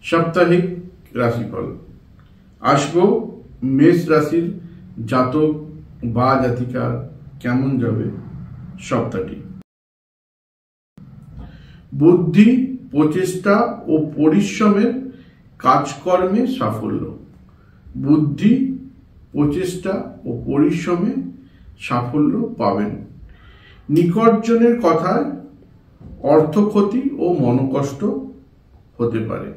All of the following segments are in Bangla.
সাপ্তাহিক রাশিফল। আসবো মেষ রাশির জাতক বা জাতিকার কেমন যাবে সপ্তাহটি। বুদ্ধি, প্রচেষ্টা ও পরিশ্রমের কাজকর্মে সাফল্য। বুদ্ধি, প্রচেষ্টা ও পরিশ্রমে সাফল্য পাবেন। নিকটজনের কথায় অর্থক্ষতি ও মনোকষ্ট হতে পারে।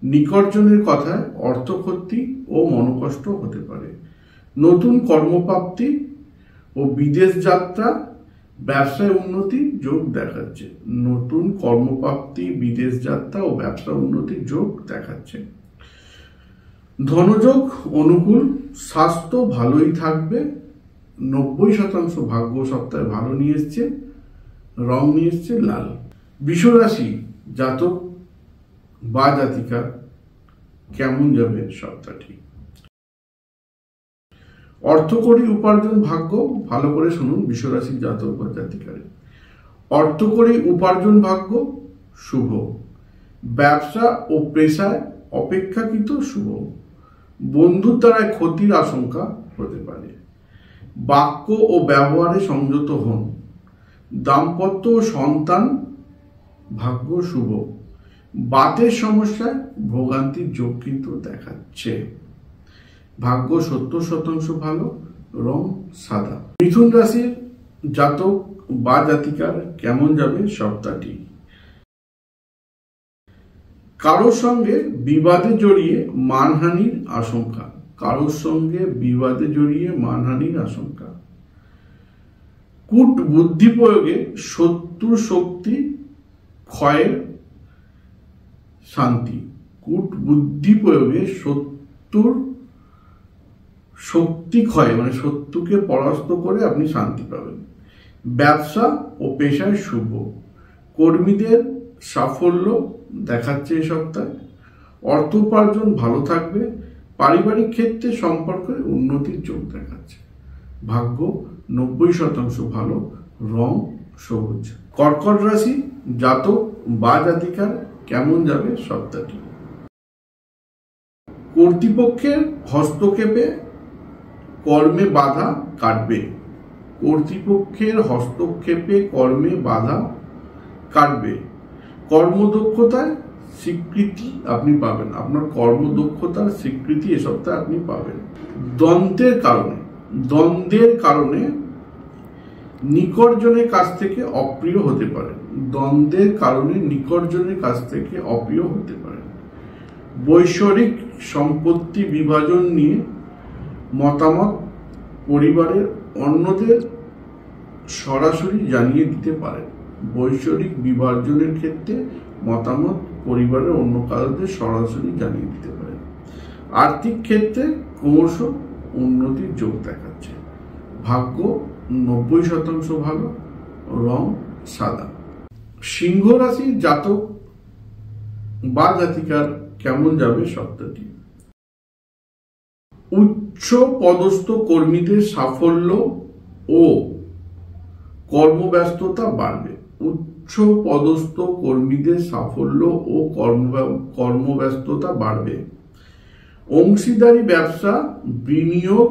নিকটজনের কথায় অর্থক্ষতি ও মনোকষ্ট হতে পারে। নতুন কর্মপ্রাপ্তি ও বিদেশ যাত্রা, ব্যবসায় উন্নতির যোগ দেখাচ্ছে। নতুন কর্মপ্রাপ্তি, বিদেশ যাত্রা ও ব্যবসা উন্নতির যোগ দেখাচ্ছে। ধনযোগ অনুকূল, স্বাস্থ্য ভালোই থাকবে। 90% ভাগ্য সপ্তাহে ভালো নিয়ে এসছে। রং নিয়ে এসছে লাল। বৃষ রাশি জাতক বা জাতিকা কেমন যাবে সপ্তাহটি। অর্থকরী উপার্জন ভাগ্য, ভালো করে শুনুন বৃষ রাশির জাতক বা জাতিকার। অর্থকরী উপার্জন ভাগ্য শুভ। ব্যবসা ও পেশায় অপেক্ষাকৃত শুভ। বন্ধুর দ্বারা ক্ষতির আশঙ্কা হতে পারে। বাক্য ও ব্যবহারে সংযত হন। দাম্পত্য ও সন্তান ভাগ্য শুভ। বাতের সমস্যায় ভোগান্তির যোগ কিন্তু দেখাচ্ছে। ভাগ্য 70% ভালো, রং সাদা। মিথুন রাশির জাতক বা জাতিকার কেমন যাবে সপ্তাহটি। কারোর সঙ্গে বিবাদে জড়িয়ে মানহানির আশঙ্কা। কারোর সঙ্গে বিবাদে জড়িয়ে মানহানির আশঙ্কা। কূট বুদ্ধি প্রয়োগে শত্রু শক্তি ক্ষয়ের শান্তি। কূট বুদ্ধি প্রয়োগে শত্রুর শক্তি ক্ষয়, মানে শত্রুকে পরাস্ত করে আপনি শান্তি পাবেন। ব্যবসা ও পেশায় শুভ। কর্মীদের সাফল্য দেখাচ্ছে এই সপ্তাহে। অর্থ উপার্জন ভালো থাকবে। পারিবারিক ক্ষেত্রে সম্পর্কে উন্নতির যোগ দেখাচ্ছে। ভাগ্য 90% ভালো, রং সবুজ। কর্কট রাশি জাতক বা জাতিকার কেমন যাবে সপ্তাহটি। কর্তৃপক্ষের হস্তক্ষেপে কর্মে বাধা কাটবে। কর্তৃপক্ষের হস্তক্ষেপে কর্মে বাধা কাটবে। কর্মদক্ষতায় স্বীকৃতি আপনি পাবেন। আপনার কর্মদক্ষতার স্বীকৃতি এ সপ্তাহে আপনি পাবেন। দ্বন্দ্বের কারণে নিকটজনের কাছ থেকে অপ্রিয় হতে পারে। দ্বন্দ্বের কারণে নিকটজনের কাছ থেকে অপ্রিয় হতে পারে। বৈষয়িক সম্পত্তি বিভাজন নিয়ে মতামত পরিবারের অন্যদের সরাসরি জানিয়ে দিতে পারে। বৈষয়িক বিভাজনের ক্ষেত্রে মতামত পরিবারের অন্য কারোদের সরাসরি জানিয়ে দিতে পারে। আর্থিক ক্ষেত্রে ক্রমশ উন্নতির যোগ দেখাচ্ছে। ভাগ্য 90% ভালো, রং সাদা। সিংহ রাশির জাতক বা জাতিকার কেমন যাবে সপ্তাহটি। উচ্চ পদস্থ কর্মীদের সাফল্য ও কর্মব্যস্ততা বাড়বে। উচ্চ পদস্থ কর্মীদের সাফল্য ও কর্মব্যস্ততা বাড়বে। অংশীদারি ব্যবসা বিনিয়োগ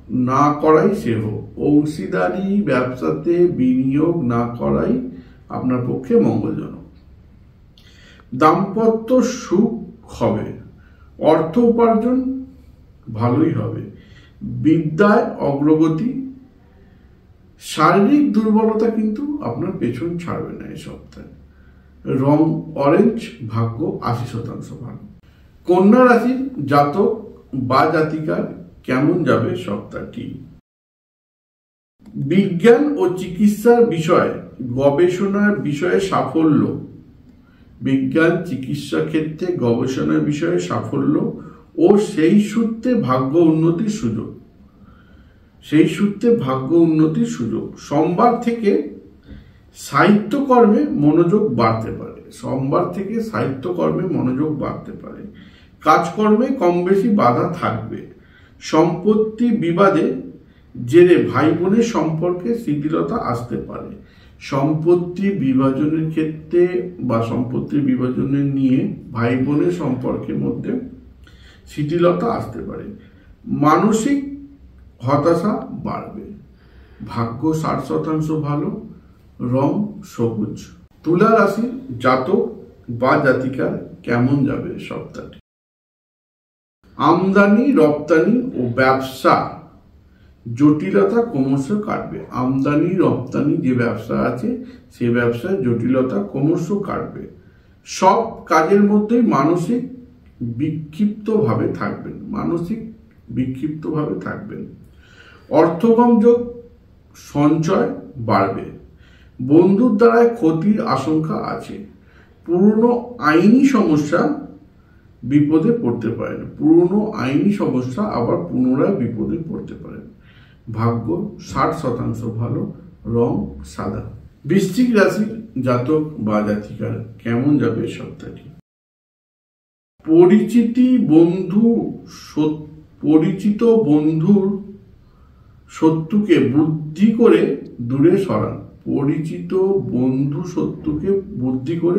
না করাই শ্রেয়। অংশীদারি ব্যবসাতে বিনিয়োগ না করাই আপনার পক্ষে মঙ্গলজনক। দাম্পত্য সুখ হবে। অর্থ উপার্জন ভালোই হবে। বিদ্যায় অগ্রগতি। শারীরিক দুর্বলতা কিন্তু আপনার পেছন ছাড়বে না এই সপ্তাহে। রং অরেঞ্জ। ভাগ্য 80% ভালো। কন্যা রাশির জাতক বা জাতিকার কেমন যাবে সপ্তাহটি। বিজ্ঞান ও চিকিৎসার বিষয়ে গবেষণার বিষয়ে সাফল্য। বিজ্ঞান চিকিৎসা ক্ষেত্রে গবেষণার বিষয়ে সাফল্য ও সেই সূত্রে ভাগ্য উন্নতির সুযোগ। সোমবার থেকে সাহিত্যকর্মে মনোযোগ বাড়তে পারে। কাজকর্মে কম বেশি বাধা থাকবে। সম্পত্তি বিবাদে জেরে ভাই বোনের সম্পর্কে শিথিলতা আসতে পারে। সম্পত্তি বিভাজনের ক্ষেত্রে বা সম্পত্তি বিভাজনের নিয়ে ভাই বোনের সম্পর্কের মধ্যে শিথিলতা আসতে পারে। মানসিক হতাশা বাড়বে। ভাগ্য 60% ভালো, রং সবুজ। তুলা রাশির জাতক বা জাতিকার কেমন যাবে সপ্তাহটি? আমদানি রপ্তানি ও ব্যবসা জটিলতা ক্রমশ কাটবে। আমদানি রপ্তানি যে ব্যবসা আছে সে ব্যবসায় জটিলতা ক্রমশ কাটবে। সব কাজের মধ্যেই মানসিক বিক্ষিপ্তভাবে থাকবেন। অর্থকম যোগ, সঞ্চয় বাড়বে। বন্ধুর দ্বারা ক্ষতির আশঙ্কা আছে। পুরনো আইনি সমস্যা বিপদে পড়তে পারেন। আবার পুনরায় বিপদে পড়তে পারেন। ভাগ্য 60% ভালো, রং সাদা। বৃশ্চিক রাশির জাতক বা জাতিকার কেমন যাবে সপ্তাহটি? পরিচিত বন্ধুর শত্রুকে বুদ্ধি করে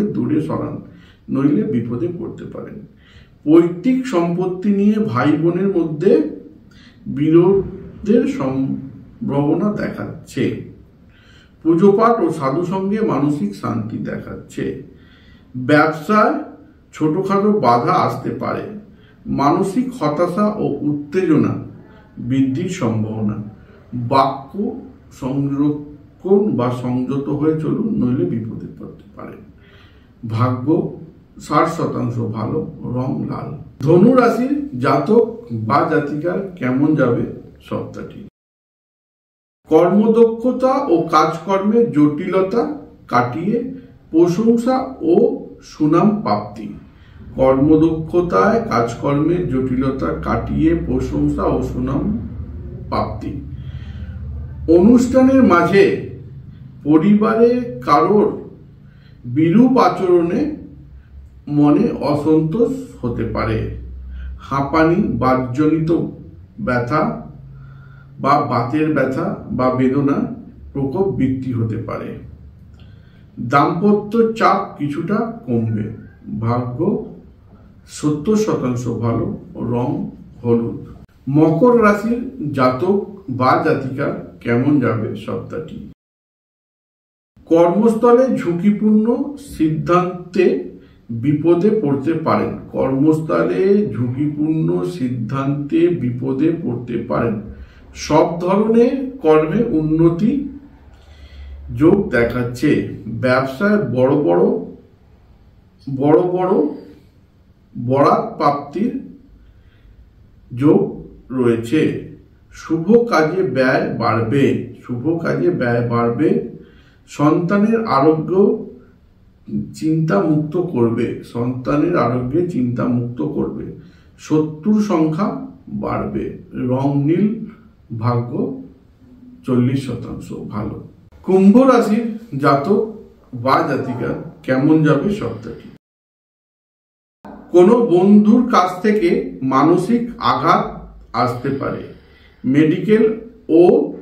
দূরে সরান, নইলে বিপদে পড়তে পারেন। পৈতৃক সম্পত্তি নিয়ে ভাই বোনের মধ্যে বিরোধের সম্ভাবনা দেখাচ্ছে। পুজো পাঠ ও সাধু সঙ্গে মানসিক শান্তি দেখাচ্ছে। ব্যবসায় ছোটখাটো বাধা আসতে পারে। মানসিক হতাশা ও উত্তেজনা বৃদ্ধির সম্ভাবনা। বাক্য সংরক্ষণ বা সংযত হয়ে চলুন, নইলে বিপদে পড়তে পারেন। ভাগ্য 60% ভালো, রং লাল। ধনু রাশির জাতক বা জাতিকার কেমন যাবে সপ্তাহটি? কর্মদক্ষতা ও কাজকর্মের জটিলতা কাটিয়ে প্রশংসা ও সুনাম প্রাপ্তি। কর্মদক্ষতায় কাজকর্মের জটিলতা কাটিয়ে প্রশংসা ও সুনাম প্রাপ্তি। অনুষ্ঠানের মাঝে পরিবারে কারোর বিরূপ আচরণে মনে অসন্তোষ হতে পারে। হাঁপানি, বাতজনিত ব্যথা বা বাতের ব্যথা বা বেদনা প্রকোপ বৃদ্ধি হতে পারে। দাম্পত্য চাপ কিছুটা কমবে। ভাগ্য 70% ভালো, রং হলুদ। মকর রাশির জাতক বা জাতিকার কেমন যাবে সপ্তাহটি? কর্মস্থলে ঝুঁকিপূর্ণ সিদ্ধান্তে বিপদে পড়তে পারেন। সব ধরনের কর্মে উন্নতি যোগ দেখাচ্ছে। ব্যবসায় বড় বড় বরাত প্রাপ্তির যোগ রয়েছে। শুভ কাজে ব্যয় বাড়বে। সন্তানের আরোগ্যে চিন্তা মুক্ত করবে। শত্রুর সংখ্যা বাড়বে। রং নীল। ভাগ্য 40% ভালো। কুম্ভ রাশির জাতক বা জাতিকা কেমন যাবে সপ্তাহটি? কোনো বন্ধুর কাছ থেকে মানসিক আঘাত আসতে পারে। মেডিকেল ও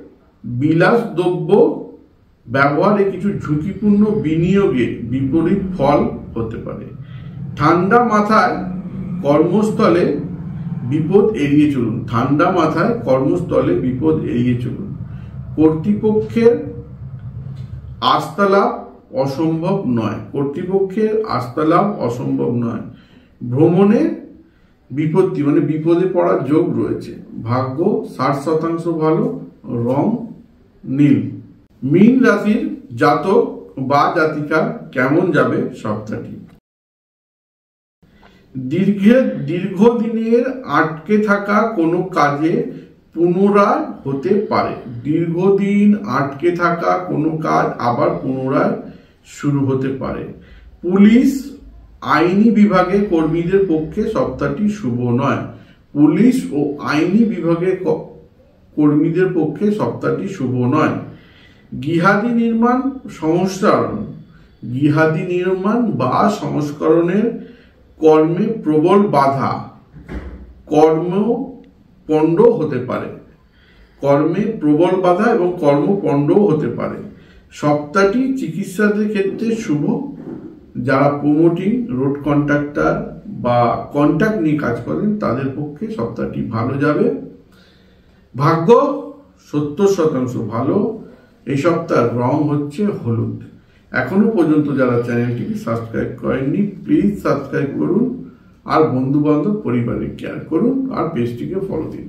বিলাসদ্রব্য ব্যবহারে কিছু ঝুঁকিপূর্ণ বিনিয়োগে বিপরীত ফল হতে পারে। ঠান্ডা মাথায় কর্মস্থলে বিপদ এড়িয়ে চলুন। কর্তৃপক্ষের আস্থালাভ অসম্ভব নয়। ভ্রমণে বিপদে পড়ার যোগ রয়েছে। ভাগ্য 60% ভালো, রং নীল। মীন রাশির জাতক বা জাতিকার কেমন যাবে সপ্তাহটি? দীর্ঘদিনের আটকে থাকা কোনো কাজে পুনরায় হতে পারে। আবার পুনরায় শুরু হতে পারে। পুলিশ আইনি বিভাগের কর্মীদের পক্ষে সপ্তাহটি শুভ নয়। গৃহাদি নির্মাণ বা সংস্করণের কর্মে প্রবল বাধা। কর্মপণ্ড হতে পারে। সপ্তাহটি চিকিৎসাদের ক্ষেত্রে শুভ। যারা প্রমোটিং, রোড কন্ট্রাক্টর বা কন্ট্রাক্ট নিয়ে কাজ করেন তাদের পক্ষে সপ্তাহটি ভালো যাবে। ভাগ্য 70% ভালো। এই সপ্তাহের রং হচ্ছে হলুদ। এখনো পর্যন্ত যারা চ্যানেলটিকে সাবস্ক্রাইব করেননি প্লিজ সাবস্ক্রাইব করুন, আর বন্ধু বান্ধব পরিবারে শেয়ার করুন, আর পেজটিকে ফলো দিন।